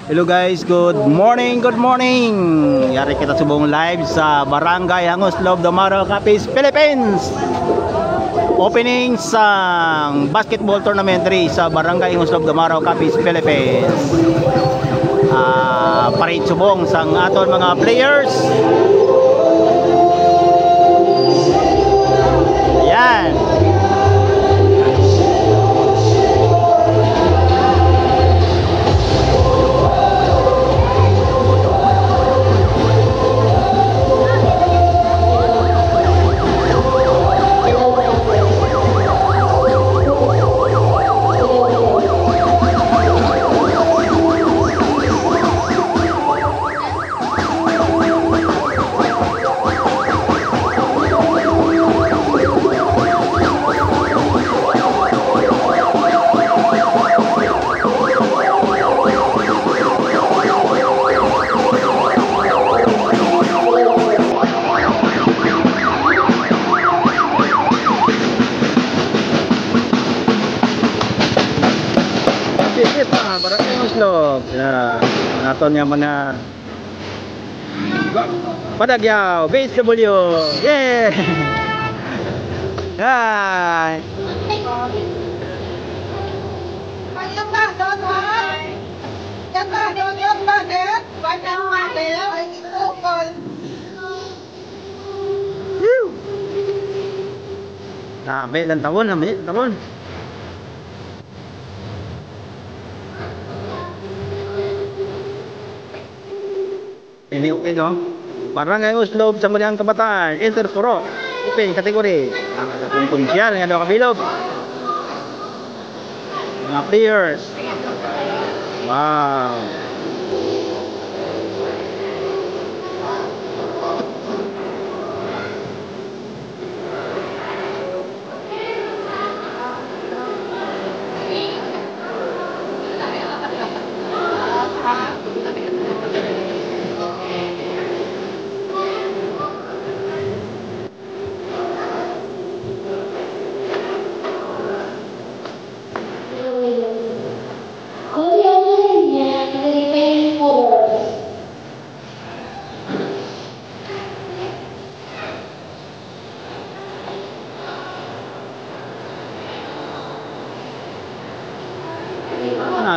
Hello guys, good morning, good morning. Yari kita subong live sa Barangay Hangos Loob Damaro, Capiz, Philippines. Opening sa basketball tournament sa Barangay Hangos Loob Damaro, Capiz, Philippines. Parit subong sang aton mga players. Ayan. Barangay Hangos Loob. Naton nga mga Padagyaw, BSW. Yeah! Hi! May ilang taon. Ini okay no? Barangay Hangos Loob sa Muliang Kabataan, Interpro, open kategori. Ang punsyal nga daw kabilog. Mga players. Wow.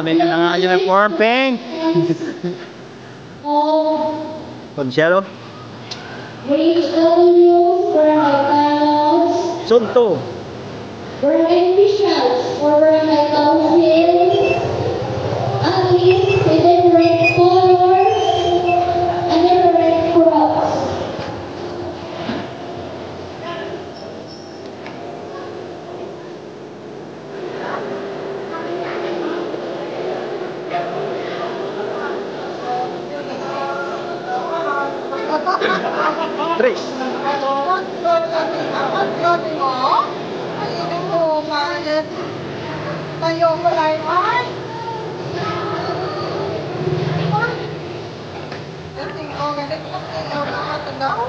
May ka na nga uniform, Peng. Conchelo. Sunto. Barangay officials for Barangay Council, athletes within red colors and the red cross. Tres. Tayo ko lang ay. Dating ko ganit ko tayo na matanaw.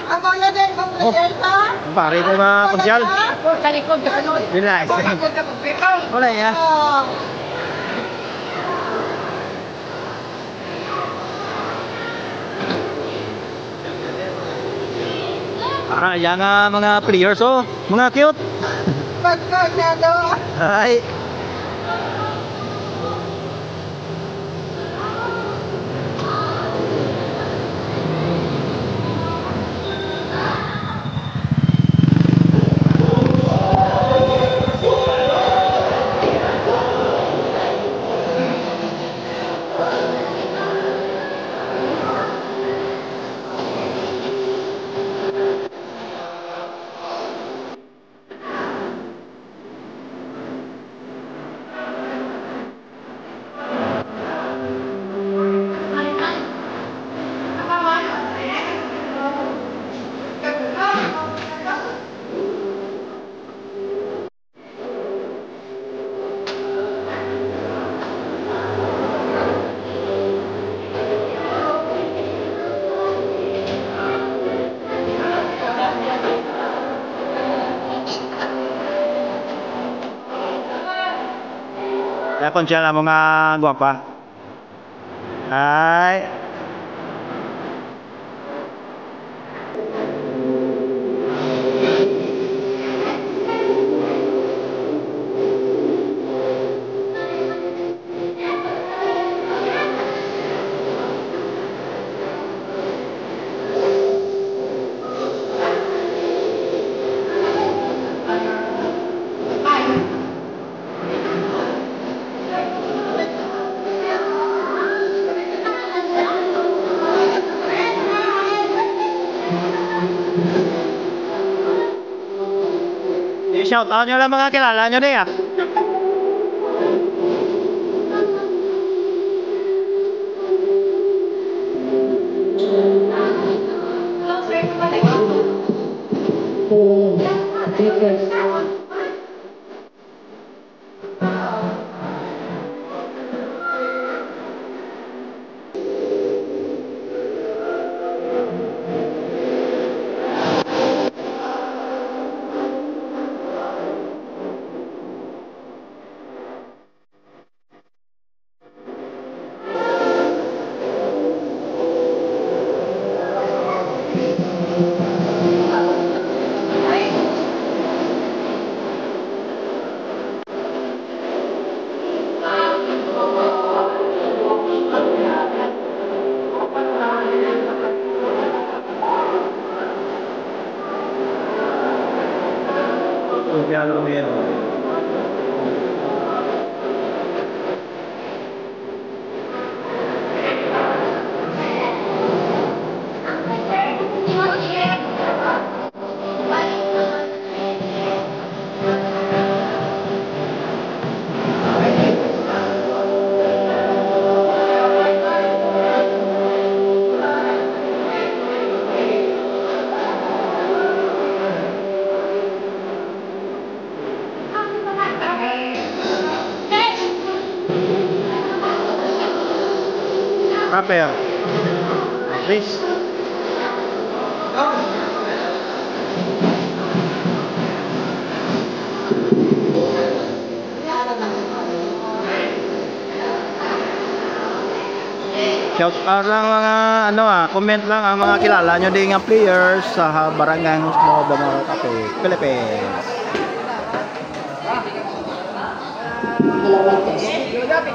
Amang na din kung presenta. Pare ko mga konsyal. Sa likod ka ano? Relax. Wala ya. Para yan nga mga players oh, mga cute. Pagkag na do. Ay. Yakon siya na mga gwapa. Ay. I-shout out nyo lang mga kilala nyo na. Rapper. Please. Shout out lang mga comment lang ang mga kilala nyo din nga players sa Barangay Hangos Loob ng Maro Cafe, Philippines.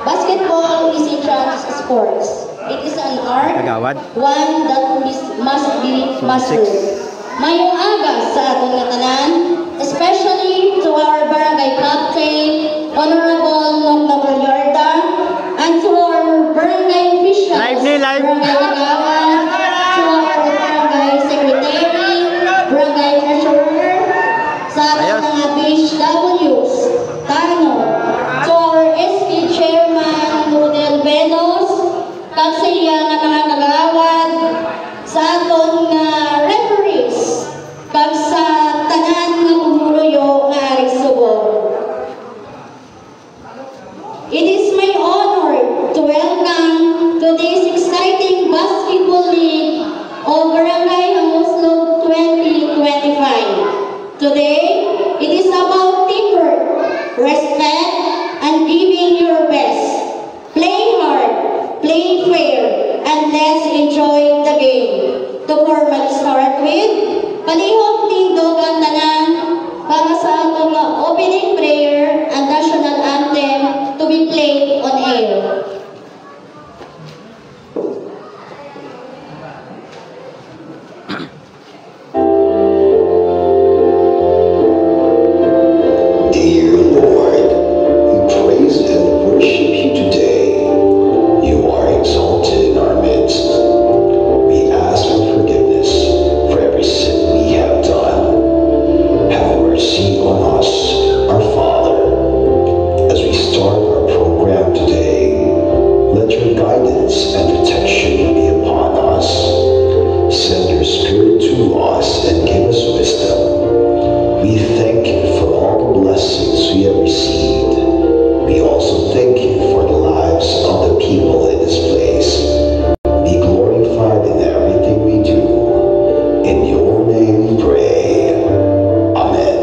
Basketball is a trans sports. It is an art, Kagawad. one that must be mastered. Mayong aga sa atong nga tanan, especially to our barangay captain, Honorable Nognabar Yorda, and to our barangay officials, Live ni, live. barangay Agawan, to our barangay secretary, barangay treasurer, sa atong mga BHWs, Tano, to our SK chairman, Rodel Velos, kag sa iya nga mga kagawad, sa atong referees, kag sa tanan nga kumuluyo nga aring subong. It is my honor to welcome to this exciting basketball league of Barangay Hangos Loob 2025. Today, it is about teamwork, respect, and giving your best. Play hard, play fair, and let's enjoy the game. To formally start with, palihog tindog ang tanan para sa atong opening prayer and national anthem to be played on air. Dear Lord, we praise and worship you today. You are exalted in our midst. We ask for forgiveness for every sin we have done. Have mercy on us, our Father. As we start our program today, let your guidance and protection be upon us. Send your Spirit to us and give us wisdom. We thank you for all the blessings we have received. We also thank you for the lives of the people in this place. Be glorified in everything we do. In your name we pray. Amen.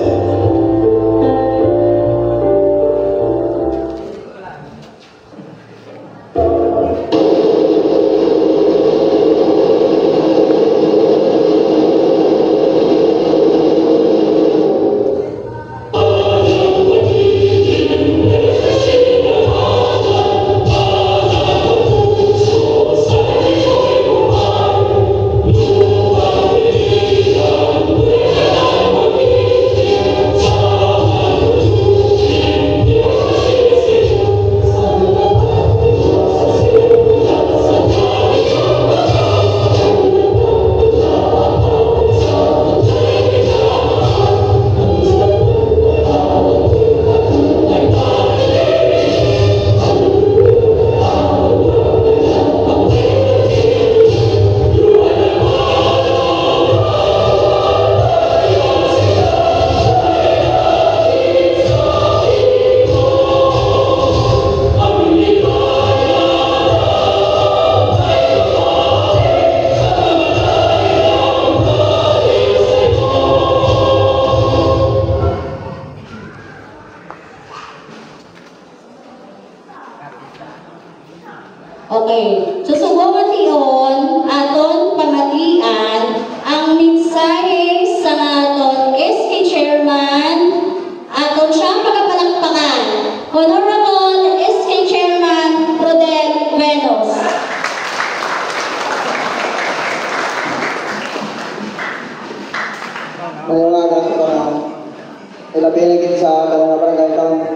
Honorable SK Chairman Rodel Venos. Ngayong aga sa parang ilabinigin sa mga barangay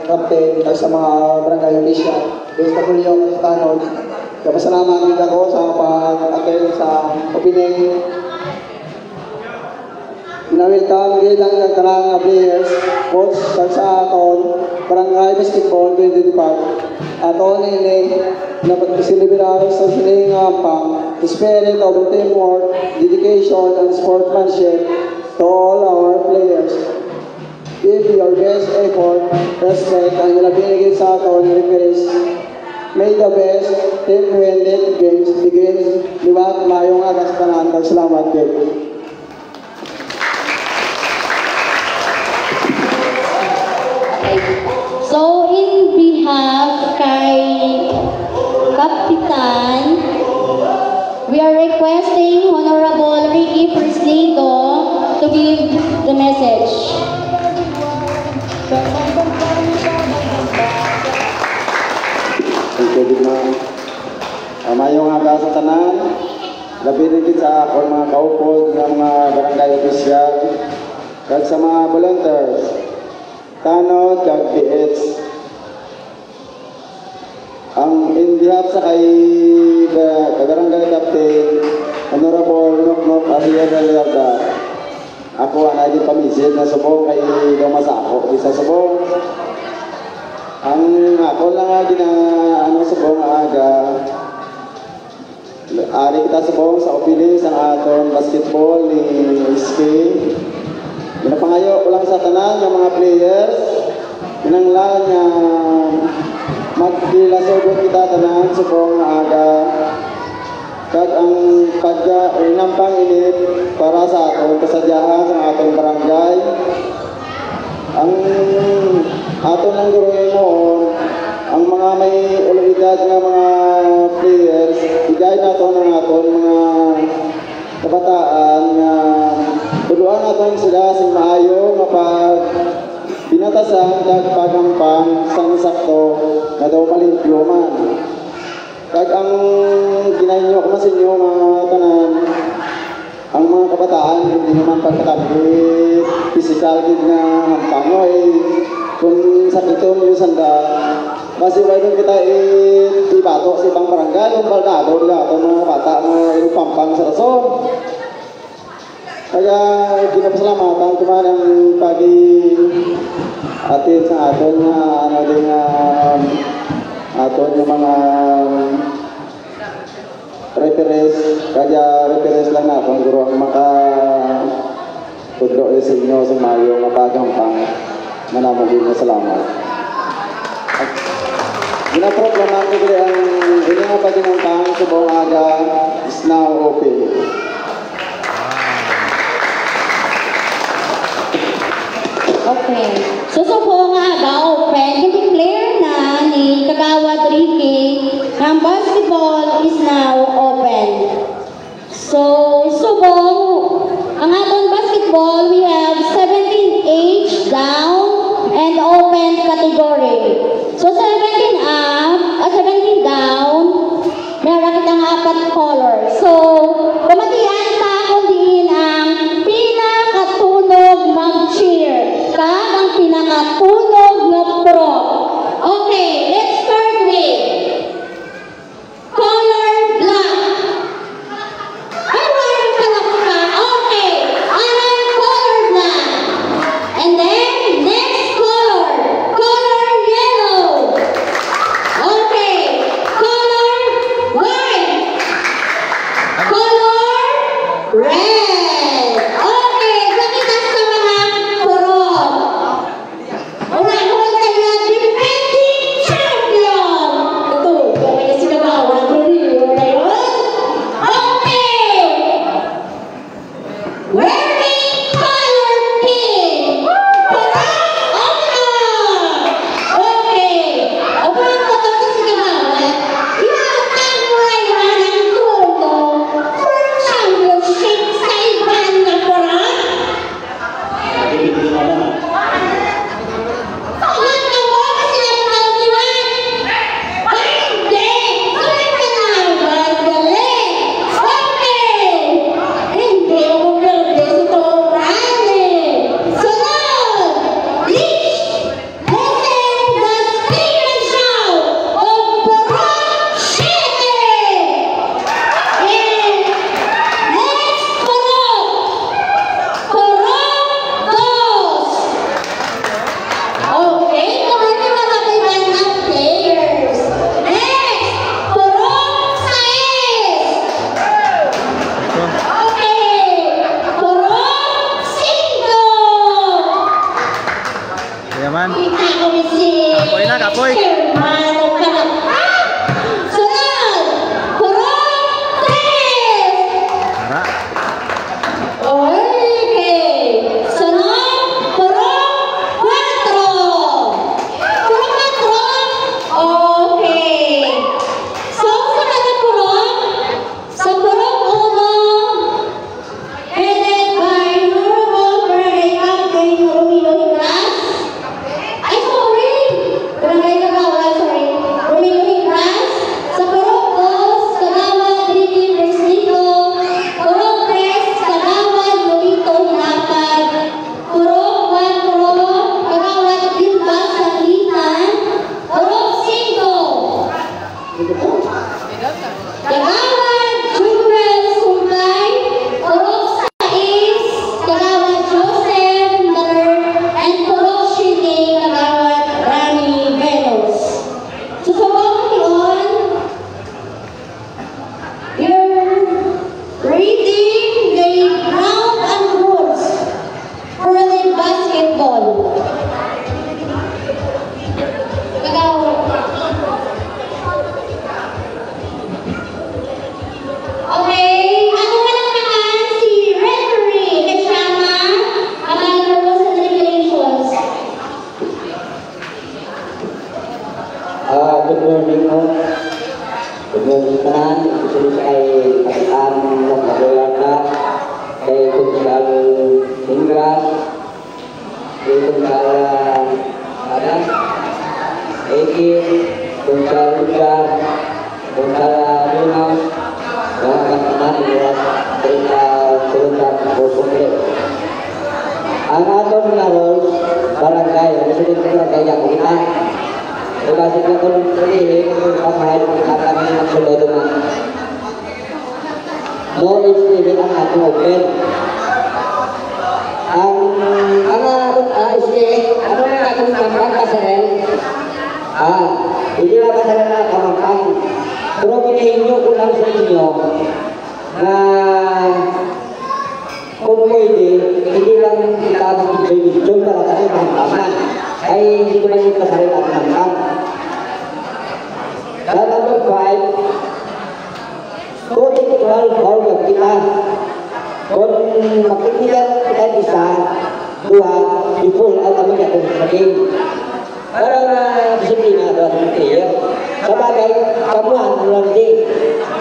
captain at sa mga barangay official. Basta po yung tanod. Kapasalamat din ako sa pag-attend sa opening. Pinawilkang gilang ng kanang players, coach sa aton, barangay basketball 25. Aton ini dapat silibiraw sa sining pang spirit of teamwork, dedication, and sportsmanship to all our players. Give your best effort, respect, and ilabinigin sa aton referees. May the best team win it games begins. Liwat mayong agas kanan. Salamat kayo. So, in behalf kay Kapitan, we are requesting Honorable Ricky Presido to give the message. Thank you din ma'am. Mayong aga sa tanan. Labi rin sa akong mga kaupod ng mga barangay opisyal kag sa mga volunteers. Tanod kag PH. Ang in behalf sa kay barangay captain Honorable Noknok Ariel Larda. Ako ang naging pamisid na subong kay Damasako. Isa subong. Ang ako lang nga subong aga. Ari kita subong sa opening sa aton basketball ni SK. Pinapangayo ko lang sa tanan ng mga players. Pinanglan nga magkilasogod kita tanan subong aga. Kag ang pagka-inampang init para sa aton kasadyahan sa aton barangay. Ang aton ang guruin mo, ang mga may ulidad nga mga players, igay nato ng aton mga kabataan nga tuluan naton sila sa maayo nga pag binatasan kag pagampang sa sakto nga daw malimpyo man. Kag ang ginahinyo ko sa inyo mga tanan, ang mga kabataan hindi naman pagkakabit, physical gid nga hampangoy, kung sakiton yung sanda, kasi wala kita ibato sa ibang barangay, yung baldado, ito mga bata na inupampang sa rason. Kaya ginapasalamatan kuman ang pag-atin sa aton nga aton yung mga referees, kaya referees lang na kung guro ang tudlo sa inyo sa mayo nga pagampang manamagin na salamat. Ginaproklaman ko ang inyong nga paginampang subong aga is now open. Okay. So po nga aga open, i-declare na ni Kagawad Ricky na ang basketball is now open. So, subong, ang aton basketball, we have 17 age down and open category. So, 17 up, 17 down, meron kitang 4 colors. So, pumatian ta kung diin ang pinakatunog mag-cheer. Kag ang pinakatunog na pro. Okay, let's start with color black. Okay, our color black. And then, next color yellow. Okay, color white. Color red. Okay, pakita sa mga kurot. Alright. naman. Kita ko ni si Kapoy na, kapoy. Chairman ng Kalapag. Sunod! Purong 3! Tara. Okay. Sunod, purong 4. Purong 4. Okay. So, sunod na purong. Sa purong 1, headed by Honorable Barangay Captain Romeo Hingras. Ay, sorry. Barangay Kagawad, sorry. Romeo Hingras. Sa purong 2, Kagawad Ricky Presnito. Purong 3, Kagawad Lolito Hilapad. Purong 1, Kagawad Dilbas Sanlitan. Purong 5, Kagawad Jumel Sumbay. Purong 6, Kagawad Joseph Miller. And purong 7, Kagawad Rani Velos. Susubok yun, you're reading the ground and rules for the basketball. Okay, ako lang naman si referee kasama about the rules and regulations. Good morning po. Good morning tanan. Gusto ko ay kapitan ng Magdalena kay Kunsal Hingras, kay Kunsal Eki, Kunsal Hingras, Kunsal Lunas, mga kapitan ng Perintah Turundan Bosongre. Ang atong mga roles, barangay, resident barangay yang kita. Terima kasih telah menonton! Pamahain kita kami ng sulod more is ang ating open. Ang ano yung ating kampang kasarel? Hindi lang kasarel na kampang. Pero pinahinyo ko lang sa inyo na kung pwede, hindi lang kita mag-video para tayo mahampangan. Ay hindi ko na yung kasarel at kampang. Sa number 5, total forward kita. Kung makikita kita isa, dua, i-full out naman natin sa game. Parang disiplina doon ng player. Sabagay, kamuhan lang din.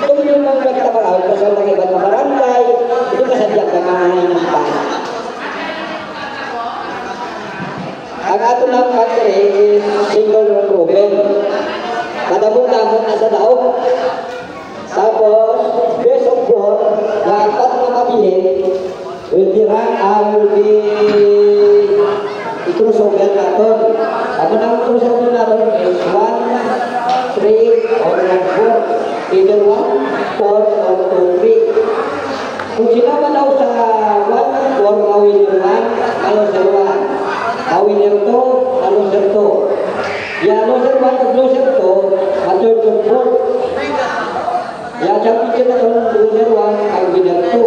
Kung yung mga nagtapalaw, kasi mga ibang barangay, hindi kasadyak ka mahahin ng pan. Ang ato ng country is single road problem. Kadamot-damot na sa daog. Tapos, best of 4, na 4 na mabilin, will be i-crossover natin. Ako nang crossover natin is 1, 3, or 4. Either 1, 4, or 2, 3. Kung sinaman daw sa 1, 4, winner 1, loser 1. Winner 2, loser 2. Ya loser 1 at loser 2, third to 4. Ya championship na loser 1 ang winner 2.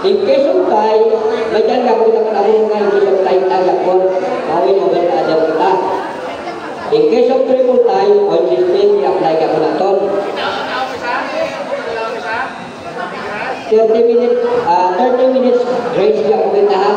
In case of tie, may dyan gagawin naman ako nga in case of tie tagapon, mawin over other kita. In case of triple tie, on system, i-apply ka po na ito. 30 minutes grace gagawin na ha.